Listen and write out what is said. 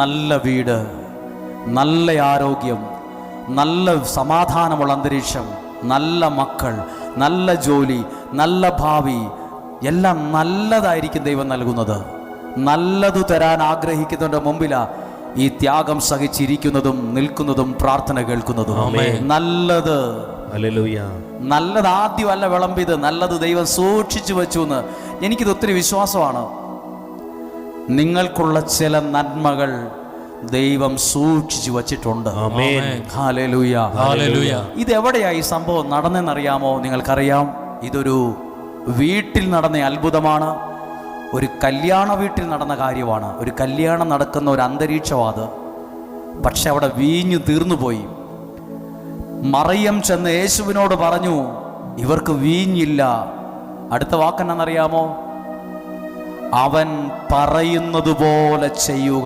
നല്ല വീട്, നല്ല ആരോഗ്യം, നല്ല സമാധാനമുള്ള അന്തരീക്ഷം, നല്ല മക്കൾ, നല്ല ജോലി, നല്ല ഭാവി, എല്ലാം നല്ലതായിരിക്കും ദൈവം നൽകുന്നത്. നല്ലതു തരാൻ ആഗ്രഹിക്കുന്നതിൻ്റെ മുമ്പിലാ ഈ ത്യാഗം സഹിച്ചിരിക്കുന്നതും നിൽക്കുന്നതും പ്രാർത്ഥന കേൾക്കുന്നതും. നല്ലത് നല്ലത് ആദ്യമല്ല വിളമ്പിയത്, നല്ലത് ദൈവം സൂക്ഷിച്ചു വെച്ചു എന്ന് എനിക്കിത് ഒത്തിരി വിശ്വാസമാണ്. നിങ്ങൾക്കുള്ള ചില നന്മകൾ ദൈവം സൂക്ഷിച്ചു വച്ചിട്ടുണ്ട്. ഹല്ലേലൂയ. ഇതെവിടെയാ ഈ സംഭവം നടന്നെന്നറിയാമോ? നിങ്ങൾക്കറിയാം, ഇതൊരു വീട്ടിൽ നടന്ന അത്ഭുതമാണ്. ഒരു കല്യാണ വീട്ടിൽ നടന്ന കാര്യമാണ്. ഒരു കല്യാണം നടക്കുന്ന ഒരു അന്തരീക്ഷമാണ്. പക്ഷെ അവിടെ വീഞ്ഞു തീർന്നുപോയി. മറിയം ചെന്ന് യേശുവിനോട് പറഞ്ഞു, ഇവർക്ക് വീഞ്ഞില്ല. അടുത്ത വാക്കെന്നറിയാമോ? അവൻ പറയുന്നത് പോലെ ചെയ്യുക.